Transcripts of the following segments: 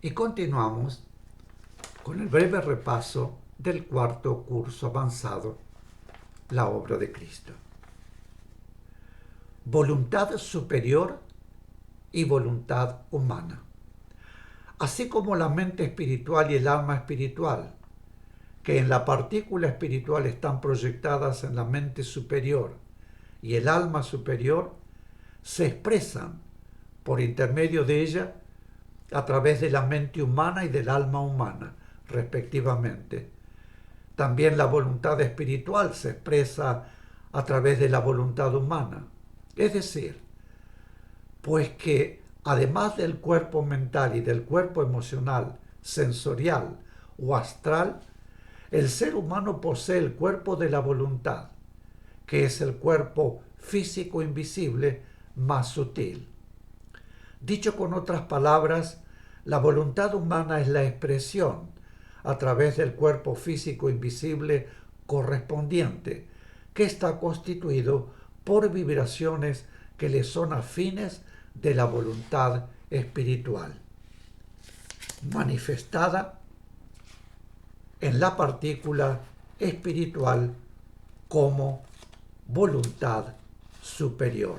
Y continuamos con el breve repaso del cuarto curso avanzado, la obra de Cristo. Voluntad superior y voluntad humana. Así como la mente espiritual y el alma espiritual, que en la partícula espiritual están proyectadas en la mente superior y el alma superior, se expresan por intermedio de ella a través de la mente humana y del alma humana, respectivamente. También la voluntad espiritual se expresa a través de la voluntad humana. Es decir, pues que además del cuerpo mental y del cuerpo emocional, sensorial o astral, el ser humano posee el cuerpo de la voluntad, que es el cuerpo físico invisible más sutil. Dicho con otras palabras, la voluntad humana es la expresión, a través del cuerpo físico invisible correspondiente, que está constituido por vibraciones que le son afines de la voluntad espiritual, manifestada en la partícula espiritual como voluntad superior.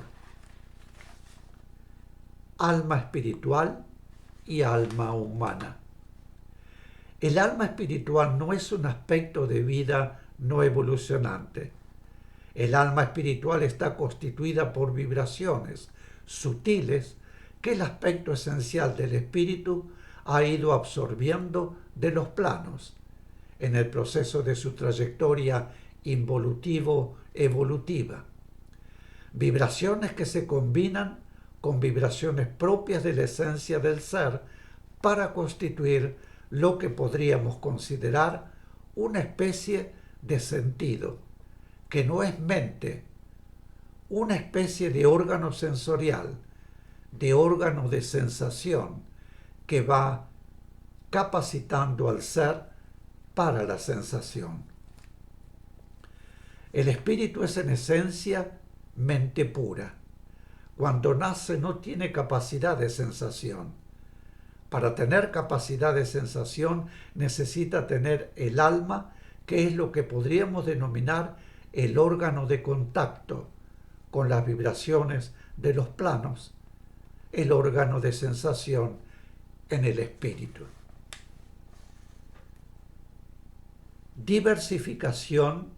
Alma espiritual y alma humana. El alma espiritual no es un aspecto de vida no evolucionante. El alma espiritual está constituida por vibraciones sutiles que el aspecto esencial del espíritu ha ido absorbiendo de los planos en el proceso de su trayectoria involutivo-evolutiva. Vibraciones que se combinan con vibraciones propias de la esencia del ser para constituir lo que podríamos considerar una especie de sentido, que no es mente, una especie de órgano sensorial, de órgano de sensación, que va capacitando al ser para la sensación. El espíritu es en esencia mente pura. Cuando nace no tiene capacidad de sensación. Para tener capacidad de sensación necesita tener el alma, que es lo que podríamos denominar el órgano de contacto con las vibraciones de los planos, el órgano de sensación en el espíritu. Diversificación,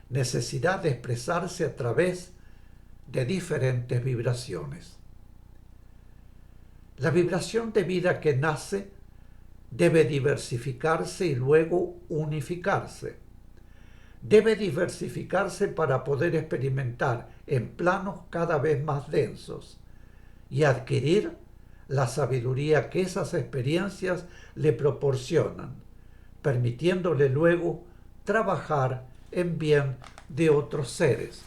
necesidad de expresarse a través de diferentes vibraciones. La vibración de vida que nace debe diversificarse y luego unificarse. Debe diversificarse para poder experimentar en planos cada vez más densos y adquirir la sabiduría que esas experiencias le proporcionan, permitiéndole luego trabajar en bien de otros seres.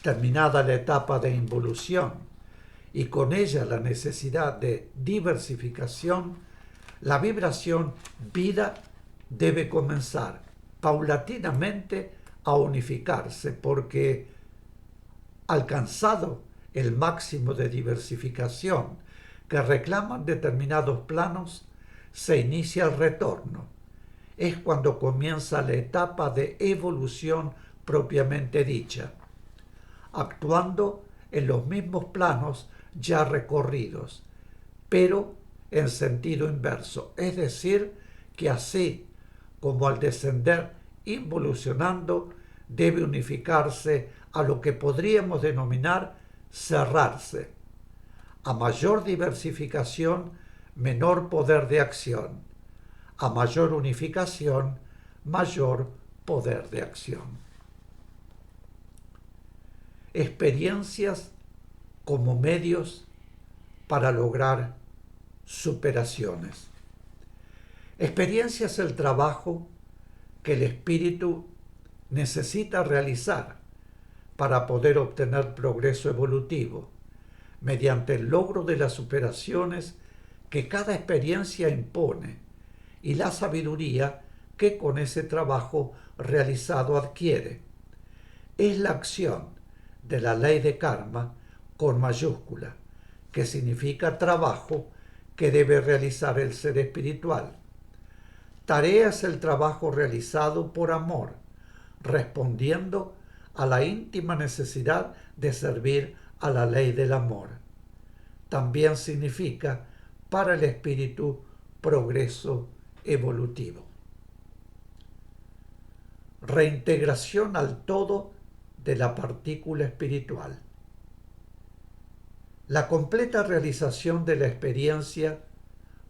Terminada la etapa de involución y con ella la necesidad de diversificación, la vibración vida debe comenzar paulatinamente a unificarse, porque alcanzado el máximo de diversificación que reclaman determinados planos, se inicia el retorno. Es cuando comienza la etapa de evolución propiamente dicha, actuando en los mismos planos ya recorridos, pero en sentido inverso, es decir, que así como al descender involucionando, debe unificarse a lo que podríamos denominar cerrarse. A mayor diversificación, menor poder de acción. A mayor unificación, mayor poder de acción. Experiencias como medios para lograr superaciones. Experiencia es el trabajo que el espíritu necesita realizar para poder obtener progreso evolutivo, mediante el logro de las superaciones que cada experiencia impone y la sabiduría que con ese trabajo realizado adquiere. Es la acción de la ley de karma con mayúscula, que significa trabajo que debe realizar el ser espiritual. Tarea es el trabajo realizado por amor, respondiendo a la íntima necesidad de servir a la ley del amor. También significa para el espíritu progreso evolutivo. Reintegración al todo de la partícula espiritual. La completa realización de la experiencia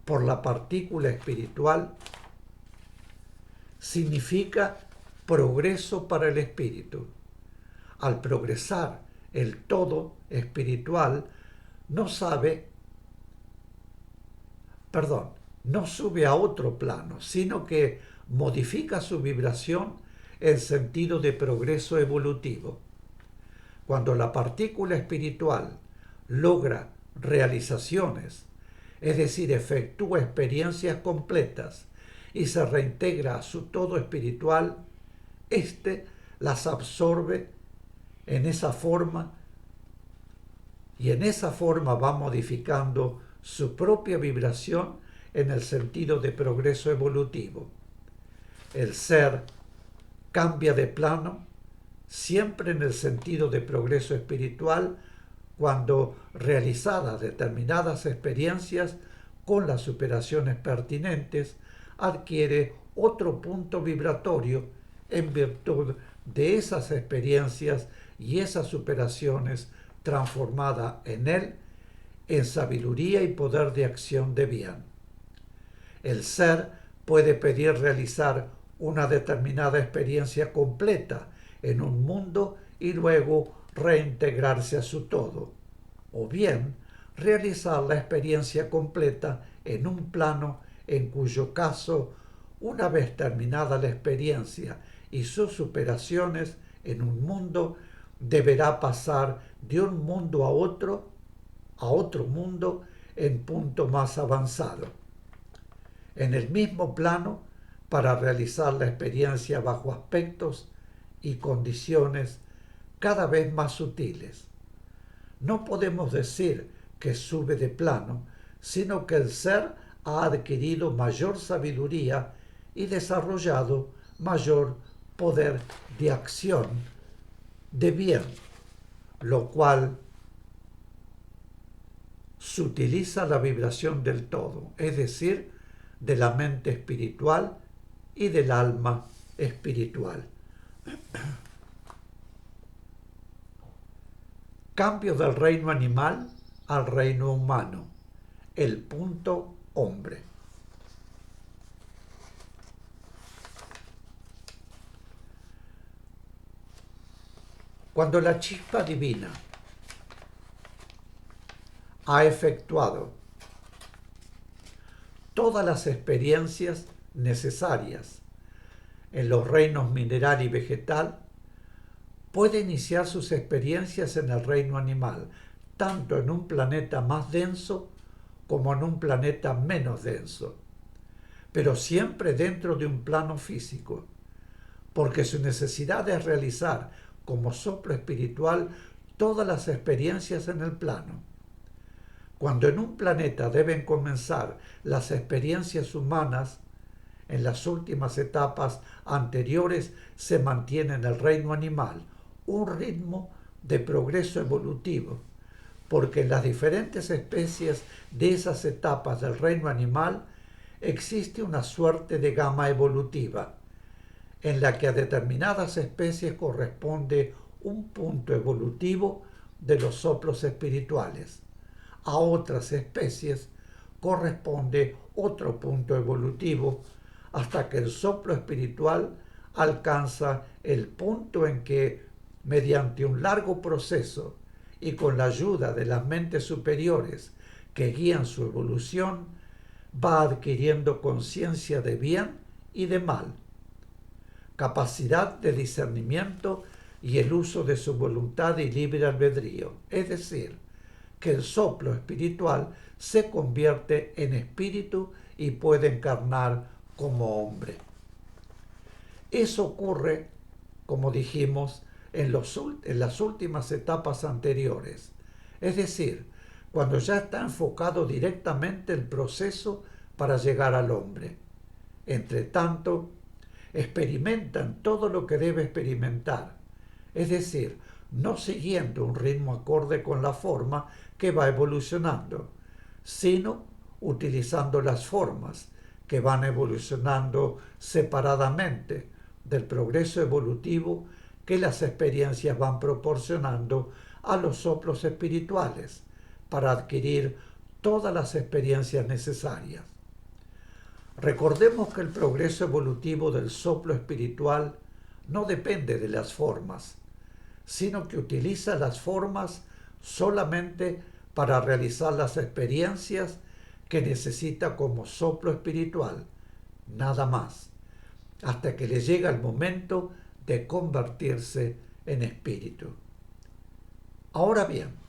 por la partícula espiritual significa progreso para el espíritu. Al progresar, el todo espiritual no sube a otro plano, sino que modifica su vibración en sentido de progreso evolutivo. Cuando la partícula espiritual logra realizaciones, es decir, efectúa experiencias completas y se reintegra a su todo espiritual, éste las absorbe en esa forma y en esa forma va modificando su propia vibración en el sentido de progreso evolutivo. El ser cambia de plano siempre en el sentido de progreso espiritual cuando realizadas determinadas experiencias con las superaciones pertinentes adquiere otro punto vibratorio en virtud de esas experiencias y esas superaciones transformada en él en sabiduría y poder de acción de bien. El ser puede pedir realizar una determinada experiencia completa en un mundo y luego reintegrarse a su todo, o bien realizar la experiencia completa en un plano en cuyo caso, una vez terminada la experiencia y sus superaciones en un mundo, deberá pasar de un mundo a otro mundo en punto más avanzado. En el mismo plano, para realizar la experiencia bajo aspectos y condiciones cada vez más sutiles. No podemos decir que sube de plano, sino que el ser ha adquirido mayor sabiduría y desarrollado mayor poder de acción de bien, lo cual sutiliza la vibración del todo, es decir, de la mente espiritual y del alma espiritual. Cambio del reino animal al reino humano. El punto hombre. Cuando la chispa divina ha efectuado todas las experiencias necesarias en los reinos mineral y vegetal, puede iniciar sus experiencias en el reino animal, tanto en un planeta más denso como en un planeta menos denso, pero siempre dentro de un plano físico, porque su necesidad es realizar como soplo espiritual todas las experiencias en el plano. Cuando en un planeta deben comenzar las experiencias humanas, en las últimas etapas anteriores se mantiene en el reino animal un ritmo de progreso evolutivo, porque en las diferentes especies de esas etapas del reino animal existe una suerte de gama evolutiva, en la que a determinadas especies corresponde un punto evolutivo de los soplos espirituales. A otras especies corresponde otro punto evolutivo, hasta que el soplo espiritual alcanza el punto en que, mediante un largo proceso y con la ayuda de las mentes superiores que guían su evolución, va adquiriendo conciencia de bien y de mal, capacidad de discernimiento y el uso de su voluntad y libre albedrío, es decir, que el soplo espiritual se convierte en espíritu y puede encarnar como hombre. Eso ocurre, como dijimos, en las últimas etapas anteriores, es decir, cuando ya está enfocado directamente el proceso para llegar al hombre. Entre tanto, experimentan todo lo que debe experimentar, es decir, no siguiendo un ritmo acorde con la forma que va evolucionando, sino utilizando las formas que van evolucionando separadamente del progreso evolutivo que las experiencias van proporcionando a los soplos espirituales para adquirir todas las experiencias necesarias. Recordemos que el progreso evolutivo del soplo espiritual no depende de las formas, sino que utiliza las formas solamente para realizar las experiencias que necesita como soplo espiritual, nada más, hasta que le llega el momento de convertirse en espíritu. Ahora bien,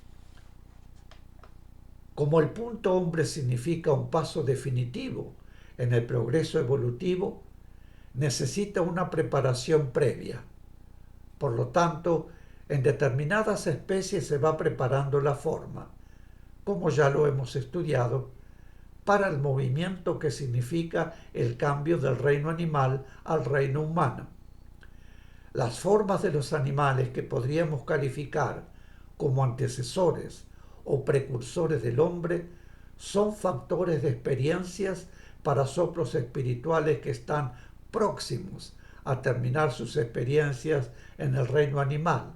como el punto hombre significa un paso definitivo en el progreso evolutivo, necesita una preparación previa. Por lo tanto, en determinadas especies se va preparando la forma, como ya lo hemos estudiado, para el movimiento que significa el cambio del reino animal al reino humano. Las formas de los animales que podríamos calificar como antecesores o precursores del hombre son factores de experiencias para soplos espirituales que están próximos a terminar sus experiencias en el reino animal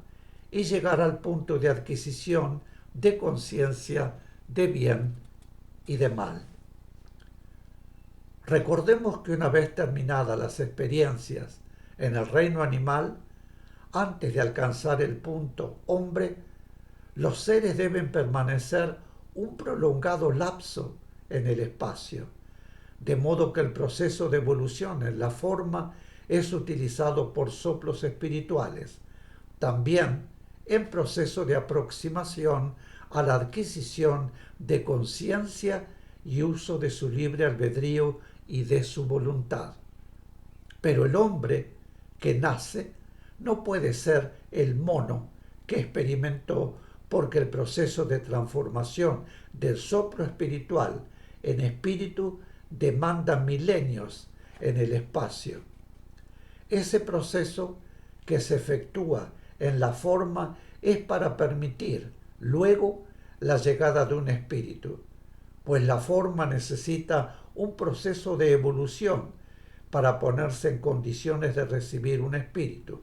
y llegar al punto de adquisición de conciencia de bien y de mal. Recordemos que una vez terminadas las experiencias en el reino animal, antes de alcanzar el punto hombre, los seres deben permanecer un prolongado lapso en el espacio, de modo que el proceso de evolución en la forma es utilizado por soplos espirituales, también en proceso de aproximación a la adquisición de conciencia y uso de su libre albedrío y de su voluntad. Pero el hombre que nace no puede ser el mono que experimentó, porque el proceso de transformación del soplo espiritual en espíritu demanda milenios en el espacio. Ese proceso que se efectúa en la forma es para permitir luego la llegada de un espíritu, pues la forma necesita un proceso de evolución para ponerse en condiciones de recibir un espíritu.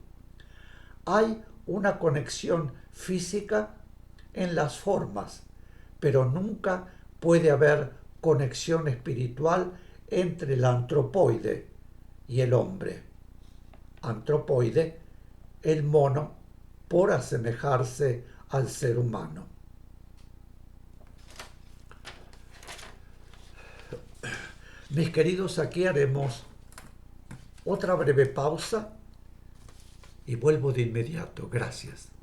Hay una conexión física en las formas, pero nunca puede haber conexión espiritual entre el antropoide y el hombre. Antropoide, el mono, por asemejarse al ser humano. Mis queridos, aquí haremos otra breve pausa y vuelvo de inmediato. Gracias.